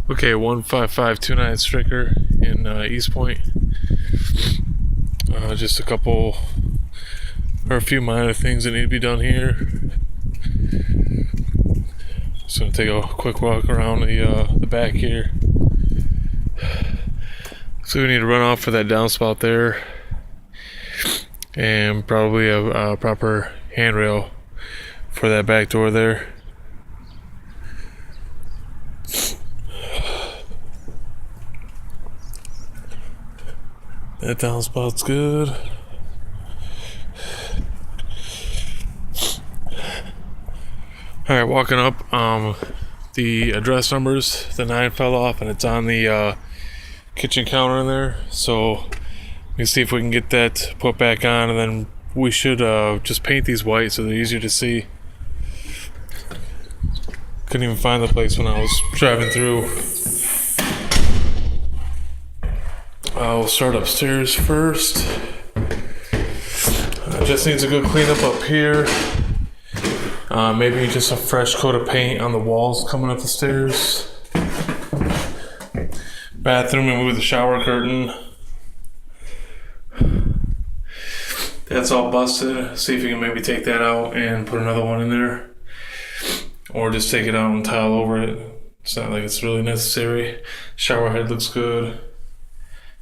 Okay, 15529 Stricker in East Point. Just a few minor things that need to be done here. Just gonna take a quick walk around the back here. So we need to run off for that downspout there, and probably a proper handrail for that back door there. That downspout's good. Alright, walking up, the address numbers, the 9 fell off and it's on the kitchen counter in there. So we can see if we can get that put back on, and then we should just paint these white so they're easier to see. Couldn't even find the place when I was driving through. We'll start upstairs first. Just needs a good cleanup up here. Maybe just a fresh coat of paint on the walls coming up the stairs. Bathroom, and move the shower curtain. That's all busted. See if you can maybe take that out and put another one in there. Or just take it out and tile over it. It's not like it's really necessary. Shower head looks good.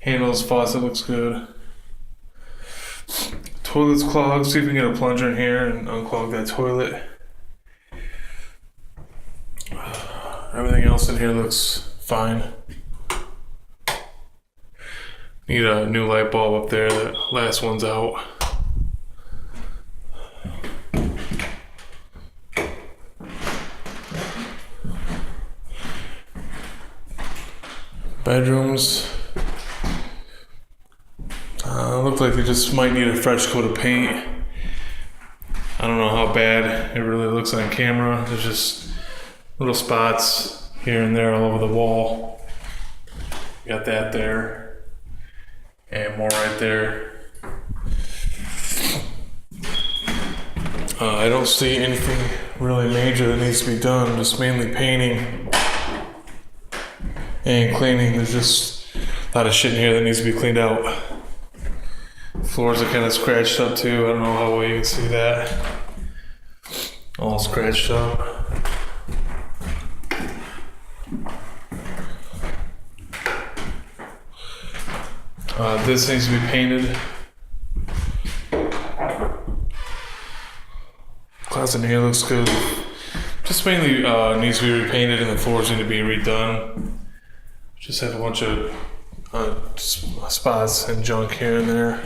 Handles, faucet looks good. Toilet's clogged. See if we can get a plunger in here and unclog that toilet. Everything else in here looks fine. Need a new light bulb up there. That last one's out. Bedrooms. Look like they just might need a fresh coat of paint. I don't know how bad it really looks on camera. There's just little spots here and there all over the wall. Got that there. And more right there. I don't see anything really major that needs to be done. Just mainly painting and cleaning. There's just a lot of shit in here that needs to be cleaned out. Floors are kind of scratched up too. I don't know how well you can see that. All scratched up. This needs to be painted. Closet in here looks good. Just mainly needs to be repainted, and the floors need to be redone. Just have a bunch of spots and junk here and there.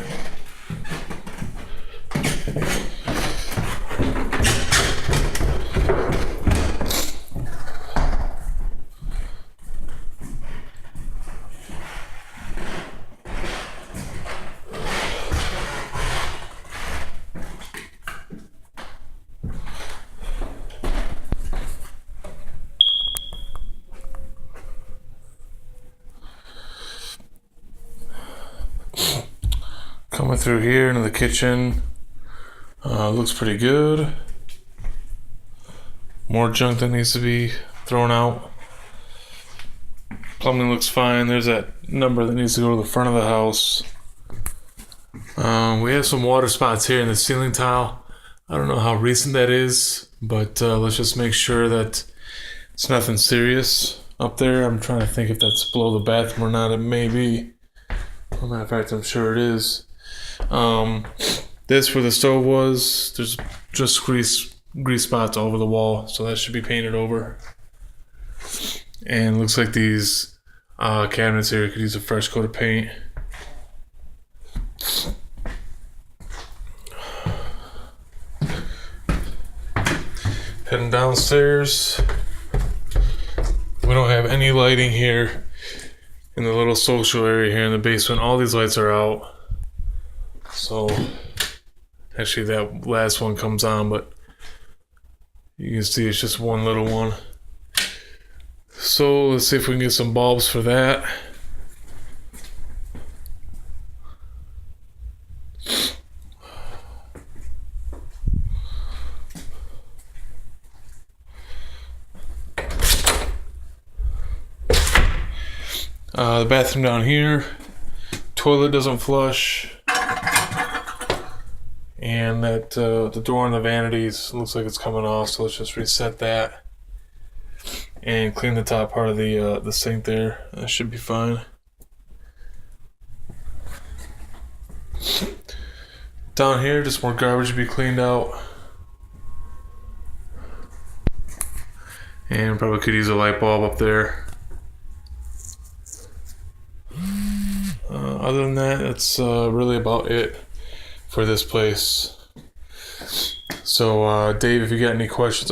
Coming through here into the kitchen, looks pretty good. More junk that needs to be thrown out. Plumbing looks fine. There's that number that needs to go to the front of the house. We have some water spots here in the ceiling tile. I don't know how recent that is, but let's just make sure that it's nothing serious up there. I'm trying to think if that's below the bathroom or not. It may be. As a matter of fact, I'm sure it is. This where the stove was, there's just grease spots all over the wall, so that should be painted over. And it looks like these cabinets here could use a fresh coat of paint. Heading downstairs. We don't have any lighting here in the little social area here in the basement. All these lights are out. So, actually that last one comes on, but you can see it's just one little one. So, let's see if we can get some bulbs for that. The bathroom down here. Toilet doesn't flush. And that the door on the vanities looks like it's coming off, so let's just reset that and clean the top part of the sink there. That should be fine. Down here, just more garbage to be cleaned out, and probably could use a light bulb up there. Other than that, that's really about it for this place. So Dave, if you got any questions,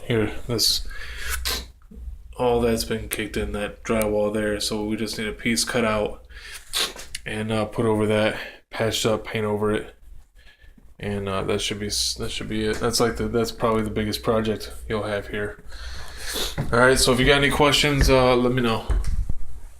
here, all that's been kicked in, that drywall there, so we just need a piece cut out and put over that, patched up, paint over it, and that should be it. That's probably the biggest project you'll have here. All right, so if you got any questions, let me know.